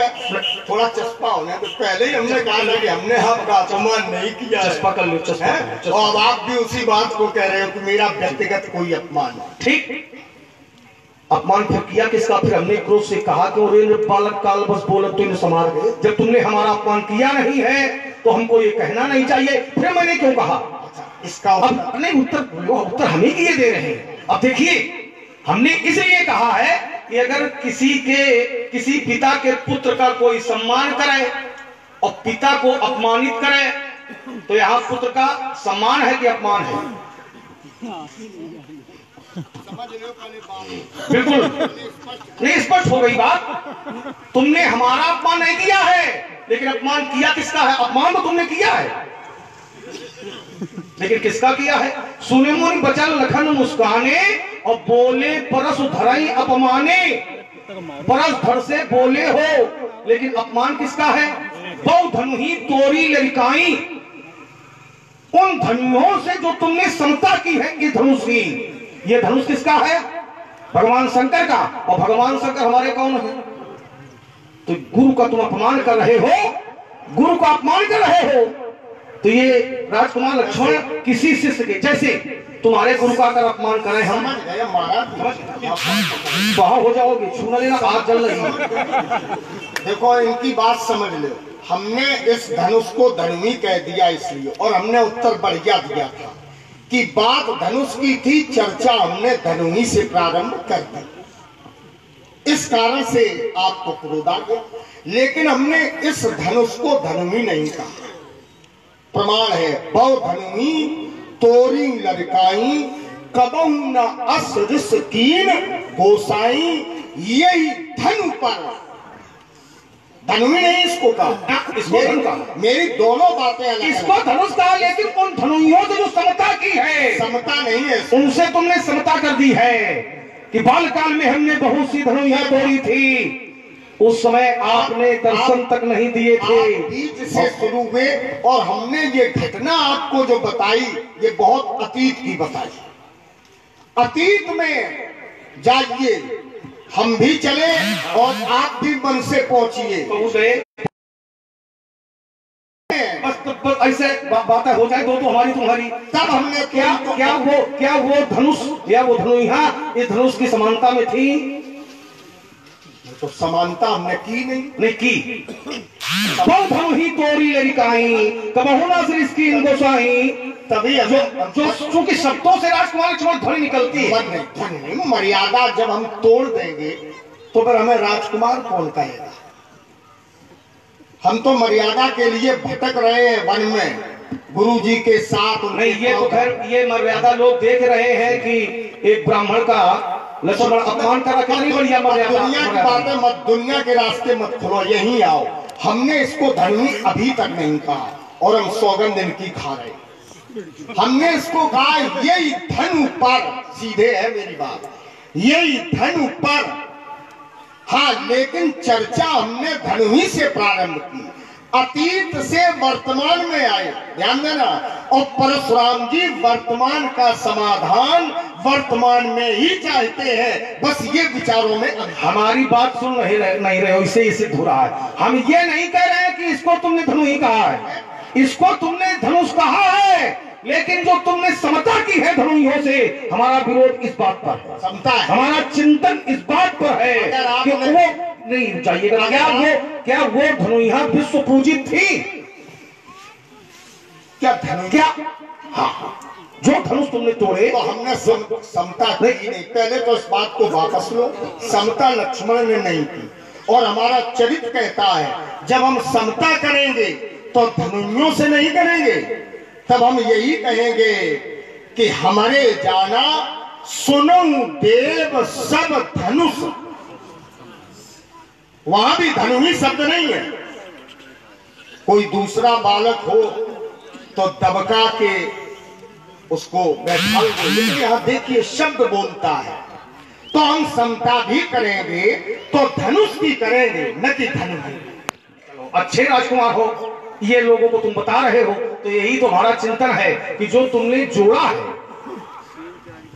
थोड़ा चस्पा होने तो पहले ही हमने कहा था कि हमने आपका अपमान नहीं किया। चस्पा कर लो, चस्पा। और आप भी उसी बात को कह रहे हो कि मेरा व्यक्तिगत कोई अपमान। ठीक, अपमान फिर किया किसका? फिर हमने क्रोध से कहा कि ओरे बालक काल बस बोलत तो समार गए। जब तुमने हमारा अपमान किया नहीं है तो हमको ये कहना नहीं चाहिए। फिर मैंने क्यों कहा? इसका अब नहीं, उत्तर हम ही किए दे रहे हैं। अब देखिए, हमने इसलिए कहा है कि अगर किसी पिता के पुत्र का कोई सम्मान करे और पिता को अपमानित करे तो यहाँ पुत्र का सम्मान है कि अपमान है? बिल्कुल नहीं, स्पष्ट हो गई बात। तुमने हमारा अपमान नहीं किया है, लेकिन अपमान किया किसका है? अपमान तो तुमने किया है, लेकिन किसका किया है? सुने मुनि बचन लखन मुस्काने और बोले परस धरई अपमाने। परस धर से बोले हो, लेकिन अपमान किसका है? बहु धनु ही तोरी लड़काई। उन धनुओं से जो तुमने समता की है कि धनुष की, ये धनुष किसका है? भगवान शंकर का। और भगवान शंकर हमारे कौन है? तो गुरु का तुम अपमान कर रहे हो, गुरु का अपमान कर रहे हो। तो ये राजकुमार लक्ष्मण किसी शिष्य के जैसे तुम्हारे गुरु का अगर अपमान करें हम, वहां हो जाओगे, छूना लेना, हाथ जल रही। देखो इनकी बात समझ लो, हमने इस धनुष को धनुई कह दिया इसलिए, और हमने उत्तर बढ़िया दिया था कि बात धनुष की थी, चर्चा हमने धनुई से प्रारंभ कर दी, इस कारण से आपको क्रोध आ गया। लेकिन हमने इस धनुष को धनुई नहीं कहा। प्रमाण है, बहु धनुई तोरी लड़काई, कबहु न असरिस कीन गोसाई। यही धनु पर, धनुई नहीं इसको कहा, मेरी दोनों बातें अलग। इसको धनुष कहा, लेकिन उन धनुइयों से जो समता की है, समता नहीं है, उनसे तुमने समता कर दी है कि बालकाल में हमने बहुत सी धनुइयां तोड़ी थी, उस समय आपने दर्शन तक नहीं दिए थे। बीच से शुरू हुए, और हमने ये घटना आपको जो बताई, ये बहुत अतीत की बताई। अतीत में जाइए, हम भी चले और आप भी मन से पहुंचिए। बस ऐसे बातें हो जाए, दो तो हमारी तुम्हारी, तब हमने क्या वो धनुष या वो धनुइया इस धनुष की समानता में थी? तो समानता हमने की नहीं की। बहु धनु ही तोरी लड़काई, कबहु न असरिस कीन गोसाई। तभी जो चूंकि शब्दों से राजकुमार लक्ष्मण ध्वनि निकलती है, मर्यादा जब हम तोड़ देंगे तो फिर हमें राजकुमार कौन कहेगा? हम तो मर्यादा के लिए भटक रहे हैं वन में गुरुजी के साथ। नहीं, ये तो खैर ये मर्यादा लोग देख रहे हैं कि एक ब्राह्मण का लक्ष्मण अपमान करा, कितनी बढ़िया मर्यादा। दुनिया की बातें मत, दुनिया के रास्ते मत खुलो, यहीं आओ। हमने इसको धनुई अभी तक नहीं कहा, और हम सौगंध इनकी खा रहे। हमने इसको कहा यही धनु पर, सीधे है मेरी बात, यही धनु पर। हाँ, लेकिन चर्चा हमने धनुई से प्रारंभ की, अतीत से वर्तमान में आए, ध्यान देना। और परशुराम जी वर्तमान का समाधान वर्तमान में ही चाहते हैं, बस ये विचारों में। हमारी बात सुन नहीं रहे हो, इससे ये सिद्ध हो रहा है। हम ये नहीं कह रहे हैं कि इसको तुमने धनुई कहा है, इसको तुमने धनुष कहा है, लेकिन जो तुमने समता की है धनुइयों से, हमारा विरोध इस बात पर है, समता है, हमारा चिंतन इस बात पर है कि वो नहीं चाहिएगा। क्या वो धनुइया विश्व पूजित थी? क्या धनु, क्या? हाँ, जो धनुष तुमने तोड़े तो हमने समता की नहीं। पहले तो इस बात को वापस लो, समता लक्ष्मण ने नहीं की। और हमारा चरित्र कहता है जब हम समता करेंगे तो धनुइयों से नहीं करेंगे, तब हम यही कहेंगे कि हमारे जाना सुनो देव सब धनुष। वहां भी धनुई शब्द नहीं है। कोई दूसरा बालक हो तो दबका के उसको बैठा दो, यहां देखिए शब्द बोलता है। तो हम समता भी करेंगे तो धनुष की करेंगे, न कि धनु। अच्छे राजकुमार हो, ये लोगों को तुम बता रहे हो, तो यही तुम्हारा चिंतन है कि जो तुमने जोड़ा है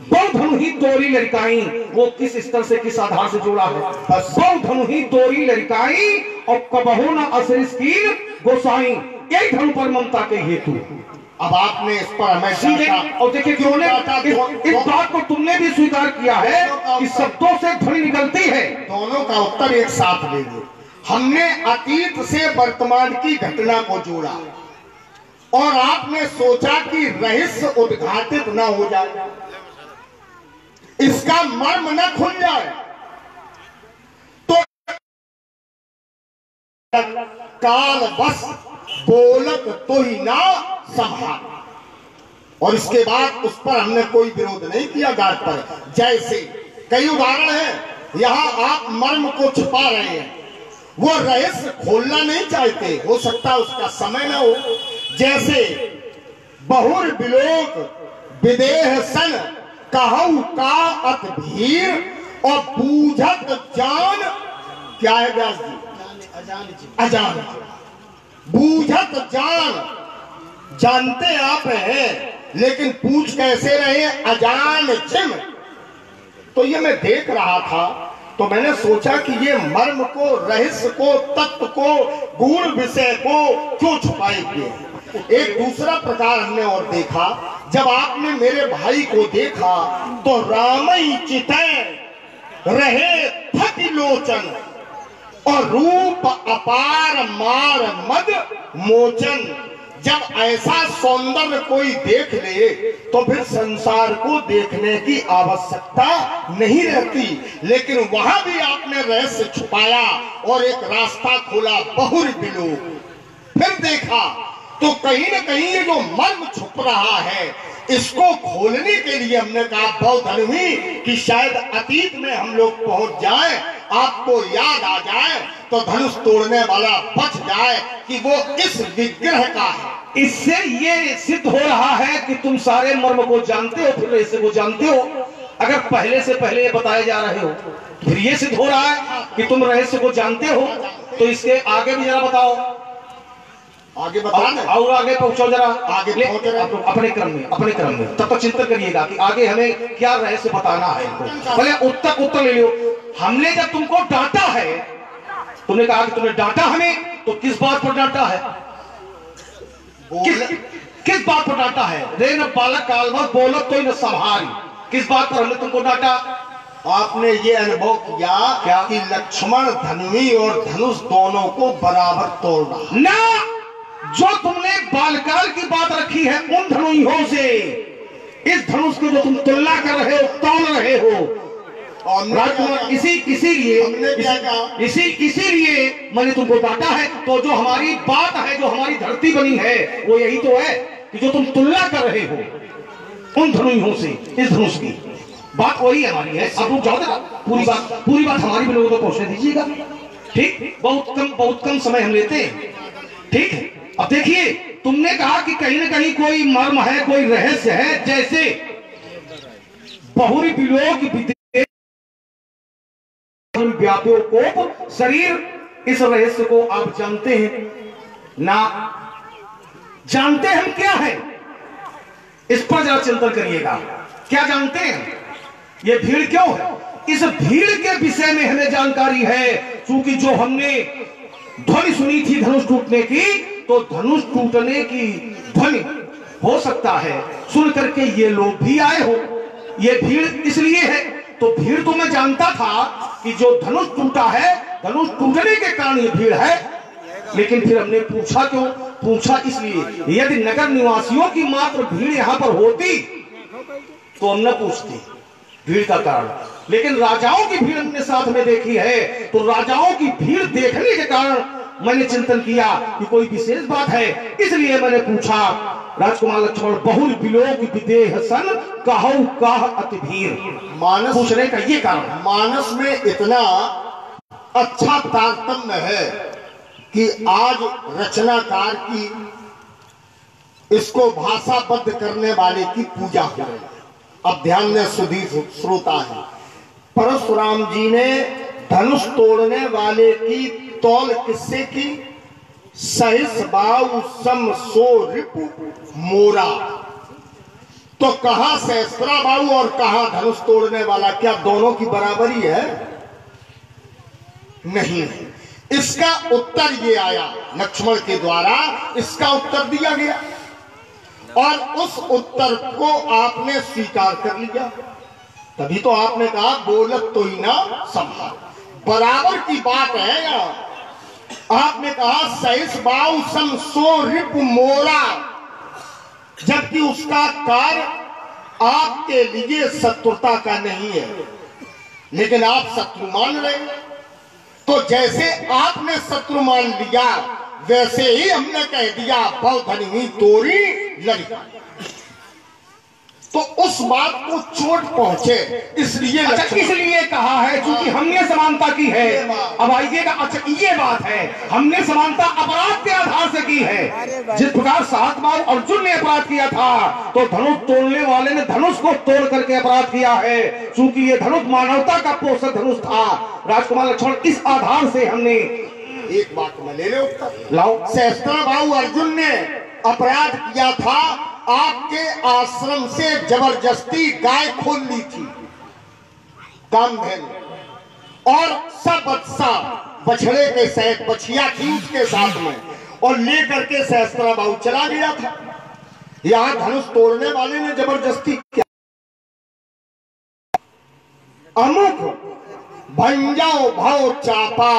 बहु धनु ही तोरी लड़काई, वो किस स्तर से, किस आधार से जोड़ा है? बहु धनु ही तोरी लड़काई और कबहु न असरिस कीन गोसाई, यही धनु पर ममता के हेतु। अब आपने इस पर हमें और देखिए इस बात को तुमने भी स्वीकार किया है कि शब्दों से ध्वनि निकलती है। दोनों का उत्तर एक साथ ले लो। हमने अतीत से वर्तमान की घटना को जोड़ा, और आपने सोचा कि रहस्य उद्घाटित न हो जाए, इसका मर्म न खुल जाए, तो काल बस बोलत तो ही ना संभाल। और इसके बाद उस पर हमने कोई विरोध नहीं किया घाट पर। जैसे कई उदाहरण हैं, यहाँ आप मर्म को छुपा रहे हैं, वो रहस्य खोलना नहीं चाहते, हो सकता उसका समय ना हो। जैसे बहुर बिलोक विदेह सन कहु का अत भीर और बूझत जान, क्या है व्यास जी? अजान। बूझत जान, जानते आप हैं लेकिन पूछ कैसे रहे? अजान चिम। तो ये मैं देख रहा था तो मैंने सोचा कि ये मर्म को, रहस्य को, तत्व को, गूढ़ विषय को क्यों छुपाए हुए? एक दूसरा प्रकार हमने और देखा, जब आपने मेरे भाई को देखा तो रामई चितय रहे फट लोचन और रूप अपार मार मद मोचन। जब ऐसा सौंदर्य कोई देख ले तो फिर संसार को देखने की आवश्यकता नहीं रहती, लेकिन वहां भी आपने रहस्य छुपाया और एक रास्ता खोला बहुर बिलो। फिर देखा तो कहीं न कहीं ये जो मर्म छुप रहा है इसको खोलने के लिए हमने कहा बहुत हुई कि शायद अतीत में हम लोग पहुंच जाए, आपको याद आ जाए तो धनुष तोड़ने वाला बच जाए कि वो इस विग्रह का है। इससे ये सिद्ध हो रहा है कि तुम सारे मर्म को जानते हो, फिर रहस्य को जानते हो। अगर पहले से पहले ये बताए जा रहे हो तो फिर ये सिद्ध हो रहा है कि तुम रहस्य को जानते हो। तो इसके आगे भी जरा बताओ, आगे बताना और आगे पहुंचो जरा, आगे पहुंच रहे अपने क्रम में तब तक चिंतन करिएगा कि आगे हमें क्या रहस्य बताना है। पहले उत्तर ले लो। हमने जब तुमको डांटा है, तुमने कहा कि तुमने डांटा हमें, तो किस बात पर डांटा है? किस बात पर डांटा है? रे न बालक काल मत बोलत तो न संहारी, किस बात पर हमने तुमको डांटा? आपने ये अनुभव किया क्या कि लक्ष्मण धनुवी और धनुष दोनों को बराबर तोड़ना ना। जो तुमने बालकाल की बात रखी है उन धनुइयों से इस धनुष को जो तुम तुलना कर रहे हो, तोल रहे हो राजकुमार, इसीलिए मैंने तुमको डांटा है। तो जो हमारी बात है, जो हमारी धरती बनी है, वो यही तो है कि जो तुम तुलना कर रहे हो उन धनुइयों से इस धनुष की बात वही हमारी है। अब रुक जाओ जरा, पूरी बात हमारी भी लोगों को पहुंचने दीजिएगा। ठीक, बहुत कम समय हम लेते हैं। ठीक है, अब देखिए तुमने कहा कि कहीं ना कहीं कोई मर्म है, कोई रहस्य है। जैसे बहुरी विलोक व्याप्यो कोप शरीर, इस रहस्य को आप जानते हैं ना? जानते हम क्या है? इस पर जरा चिंतन करिएगा। क्या जानते हैं? ये भीड़ क्यों है? इस भीड़ के विषय में हमें जानकारी है, क्योंकि जो हमने ध्वनि सुनी थी धनुष टूटने की, तो धनुष टूटने की ध्वनि हो सकता है सुन करके ये लोग भी आए हो। ये भीड़ इसलिए है, तो भीड़ तो मैं जानता था कि जो धनुष टूटा है, धनुष टूटने के कारण ये भीड़ है। लेकिन फिर हमने पूछा क्यों? पूछा इसलिए यदि नगर निवासियों की मात्र भीड़ यहाँ पर होती तो हम न पूछते भीड़ का कारण। लेकिन राजाओं की भीड़ हमने साथ में देखी है, तो राजाओं की भीड़ देखने के कारण मैंने चिंतन किया कि कोई विशेष बात है, इसलिए मैंने पूछा। राजकुमार लक्ष्मण बहुल विलोक विदेह सन कहु कह अति भीर, मानस पूछने का ये कारण। मानस में इतना अच्छा तारतम्य है कि आज रचनाकार की, इसको भाषाबद्ध करने वाले की पूजा हो रही है। अब ध्यान में सुधीर श्रोता है, परशुराम जी ने धनुष तोड़ने वाले की तौल किससे की? सहिस बाऊ सम सो रिपु मोरा। तो कहा सहस्त्रा बाऊ और कहा धनुष तोड़ने वाला, क्या दोनों की बराबरी है? नहीं। इसका उत्तर ये आया लक्ष्मण के द्वारा, इसका उत्तर दिया गया और उस उत्तर को आपने स्वीकार कर लिया। तभी तो आपने कहा बोलत तो ही ना संभाल, बराबर की बात है यार। आपने कहा सहिस बाऊ सम सो रिप मोरा, जबकि उसका कार्य आपके लिए शत्रुता का नहीं है, लेकिन आप शत्रु मान रहे। तो जैसे आपने शत्रु मान लिया, वैसे ही हमने कह दिया बहुधनी तोरी लड़का। तो उस बात को चोट पहुंचे इसलिए अच्छा इसलिए कहा है क्योंकि हमने समानता की है। अब आइएगा, अच्छा ये बात है, हमने समानता अपराध के आधार से की है। जिस प्रकार 7 बार अर्जुन ने अपराध किया था तो धनुष तोड़ने वाले ने धनुष को तोड़ करके अपराध किया है। क्योंकि ये धनुष मानवता का पोषक धनुष था। राजकुमार लक्ष्मण, इस आधार से हमने एक बात में ले लो उत्तर लाओ। सहस्त्रबाहु अर्जुन ने अपराध किया था, आपके आश्रम से जबरदस्ती गाय खोल ली थी कामधेनु, और सब बच्चा बछड़े के सहित बछिया थी उसके साथ में, और लेकर के सहस्त्रबाहु चला गया था। यहां धनुष तोड़ने वाले ने जबरदस्ती किया। अमुक भंजाओ भाव चापा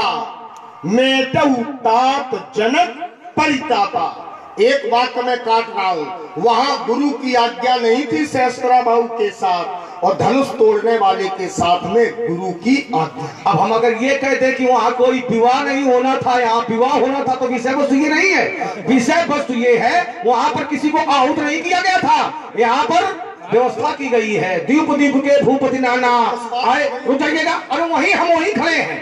मेटऊ तात जनक परितापा। एक वाक्य में काट रहा हूं, वहां गुरु की आज्ञा नहीं थी सहस्त्रबाहु के साथ, और धनुष तोड़ने वाले के साथ में गुरु की आज्ञा। अब हम अगर ये कहते कि वहां कोई विवाह नहीं होना था, यहाँ विवाह होना था, तो विषय वस्तु ये नहीं है। विषय वस्तु ये है वहां पर किसी को आहूत नहीं किया गया था, यहाँ पर व्यवस्था की गई है। दीप दीप के भूपति नाना आए, रुक जाइएगा। अरे हम वहीं खड़े हैं,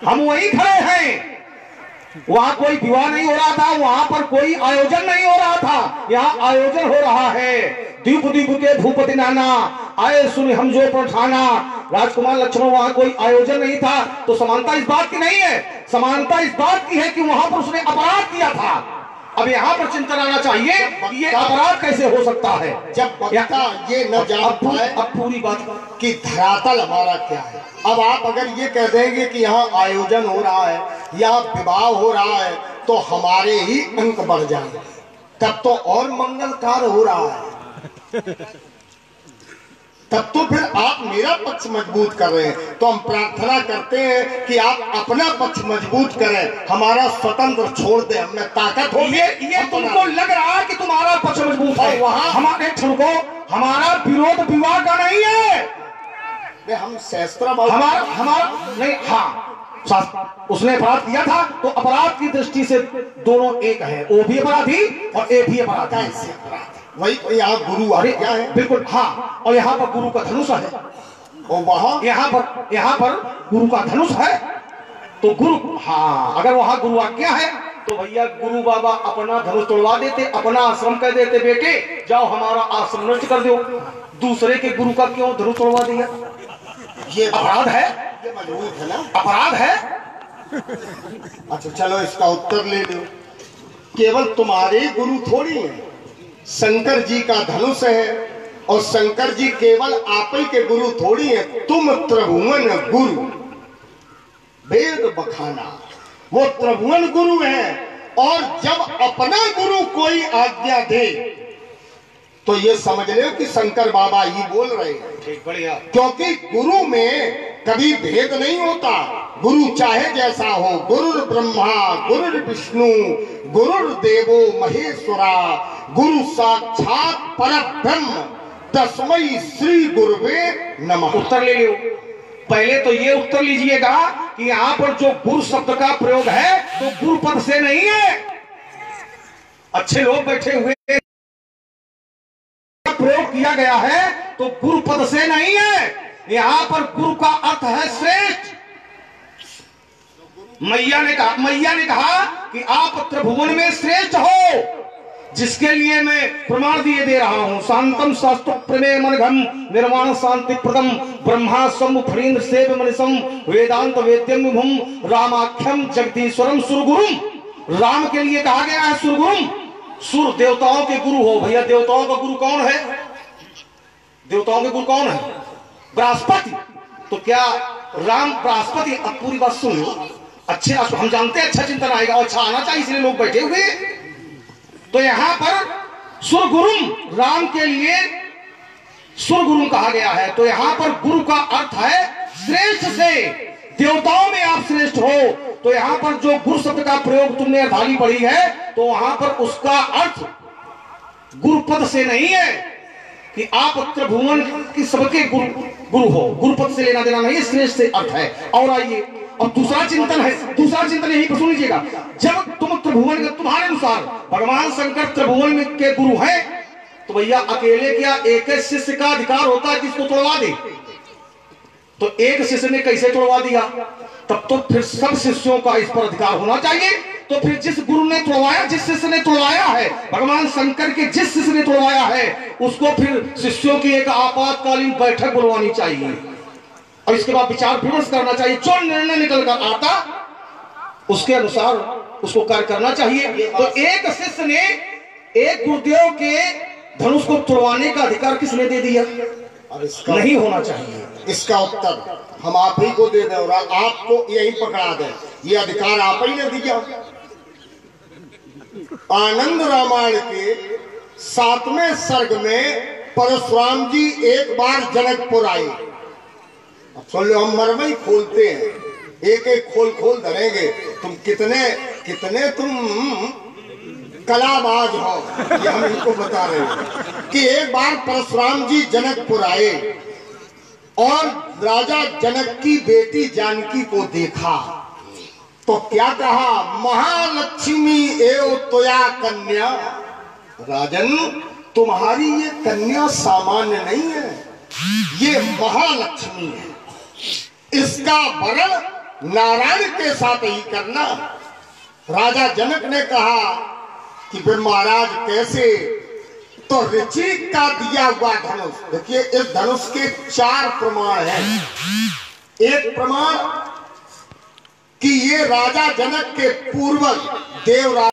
हम वहीं खड़े हैं। वहां कोई विवाह नहीं हो रहा था, वहां पर कोई आयोजन नहीं हो रहा था, यहाँ आयोजन हो रहा है। दीप दीप के भूपति नाना आए सुन हम जो पठाना। राजकुमार लक्ष्मण, वहां कोई आयोजन नहीं था, तो समानता इस बात की नहीं है। समानता इस बात की है कि वहां पर उसने अपराध किया था। अब यहाँ पर चिंतन आना चाहिए कि ये अपराध कैसे हो सकता है। जब बच्चा ये न जान पाए अब पूरी बात कि धरातल हमारा क्या है। अब आप अगर ये कह देंगे कि यहाँ आयोजन हो रहा है, यहाँ विवाह हो रहा है, तो हमारे ही अंक बढ़ जाएंगे, तब तो और मंगल कार्य हो रहा है। तब तो फिर आप मेरा पक्ष मजबूत कर रहे हैं। तो हम प्रार्थना करते हैं कि आप अपना पक्ष मजबूत करें, हमारा स्वतंत्र छोड़ दें, हमें ताकत हो। ये तुमको लग रहा है कि तुम्हारा पक्ष मजबूत है, वहां हमारे को हमारा विरोध विवाह का नहीं है। हम सहस्त्र हमारा नहीं, हाँ उसने अपराध किया था, तो अपराध की दृष्टि से दोनों एक है। वो भी अपराधी और ये भी अपराधी। वही यहाँ गुरु आ क्या है, बिल्कुल हाँ। और यहाँ पर गुरु का धनुष है, और वहां यहाँ पर गुरु का धनुष है। तो गुरु, हाँ अगर वहां गुरु आज्ञा है तो भैया गुरु बाबा अपना धनुष तोड़वा देते, अपना आश्रम कह देते, बेटे जाओ हमारा आश्रम नष्ट कर दो। दूसरे के गुरु का क्यों धनुष तोड़वा दिया? ये अपराध है, ये मजबूत है ना, अपराध है। अच्छा चलो इसका उत्तर ले लो। केवल तुम्हारे गुरु थोड़ी है, शंकर जी का धनुष है, और शंकर जी केवल आप ही के गुरु थोड़ी है। तुम त्रिभुवन गुरु वेद बखाना, वो त्रिभुवन गुरु है। और जब अपना गुरु कोई आज्ञा दे तो ये समझ लो कि शंकर बाबा ही बोल रहे हैं। ठीक, बढ़िया। क्योंकि गुरु में कभी भेद नहीं होता। गुरु चाहे जैसा हो, गुरु ब्रह्मा गुरु विष्णु गुरु देवो महेश्वरा, गुरु साक्षात परब्रह्म तस्मै श्री गुरुवे नमः। उत्तर ले लो। पहले तो ये उत्तर लीजिएगा कि यहाँ पर जो गुरु शब्द का प्रयोग है तो गुरु पद से नहीं है। अच्छे लोग बैठे हुए, प्रयोग किया गया है तो गुरु पद से नहीं है। यहाँ पर गुरु का अर्थ है श्रेष्ठ। मैया ने कहा कि आप त्रिभुवन में श्रेष्ठ हो, जिसके लिए मैं प्रमाण दिए दे रहा हूं। शांतम शास्त्र प्रमेय मनघम निर्वाण शांति प्रदम ब्रह्मा सम फणीन्द्र सेव मनिषम वेदांत वेद्यम विभुम रामाख्यम जगदीश्वरम सुरगुरुम। राम के लिए कहा गया है सुरगुरुम। सुर देवताओं के गुरु हो। भैया देवताओं का गुरु कौन है? देवताओं के गुरु कौन है? बृहस्पति। तो क्या राम बृहस्पति? अब पूरी बात सुन लो, अच्छे हम जानते हैं अच्छा चिंतन आएगा और अच्छा आना चाहिए, इसलिए लोग बैठे हुए। तो यहां पर सुरगुरुम, राम के लिए सुरगुरुम कहा गया है। तो यहां पर गुरु का अर्थ है श्रेष्ठ से, देवताओं में आप श्रेष्ठ हो। तो यहां पर जो गुरु शब्द का प्रयोग तुमने अर्धाली पढ़ी है तो वहां पर उसका अर्थ गुरुपद से नहीं है कि आप त्रिभुवन की सबके गुरु हो। गुरुपद से लेना देना नहीं, श्रेष्ठ से अर्थ है। और आइए और दूसरा चिंतन यही पर सुन लीजिएगा, जब तुम त्रिभुवन के तुम्हारे अनुसार भगवान शंकर त्रिभुवन में के गुरु हैं, तो भैया अकेले क्या एक शिष्य का अधिकार होता है किसको तोड़वा दे? तो एक शिष्य ने कैसे तोड़वा दिया? तब तो फिर सब शिष्यों का इस पर अधिकार होना चाहिए। तो फिर जिस गुरु ने तोड़वाया, जिस शिष्य ने तोड़वाया है, भगवान शंकर के जिस शिष्य ने तोड़वाया है, उसको फिर शिष्यों की एक आपातकालीन बैठक बुलवानी चाहिए और इसके बाद विचार विमर्श करना चाहिए। जो निर्णय निकल कर आता उसके अनुसार उसको कार्य करना चाहिए। तो एक शिष्य ने एक गुरुदेव के धनुष को तोड़वाने का अधिकार किसने दे दिया? और इसका नहीं होना चाहिए। इसका उत्तर हम आप ही को दे दें और आपको यही पकड़ा दें, ये अधिकार आप ही ने दिया। आनंद रामायण के 7वें सर्ग में परशुराम जी एक बार जनकपुर आए। अब सुन लो, हम मरमई खोलते हैं, एक एक खोल धरेंगे। तुम कितने तुम कलाबाज हो, ये हम इनको बता रहे हैं कि एक बार परशुराम जी जनकपुर आए और राजा जनक की बेटी जानकी को देखा तो क्या कहा? महालक्ष्मी एव तोया कन्या। राजन, तुम्हारी ये कन्या सामान्य नहीं है, ये महालक्ष्मी है। इसका वरण नारायण के साथ ही करना। राजा जनक ने कहा कि फिर महाराज कैसे? तो ऋचिक का दिया हुआ धनुष, देखिए इस धनुष के 4 प्रमाण हैं। एक प्रमाण कि ये राजा जनक के पूर्वज देवराज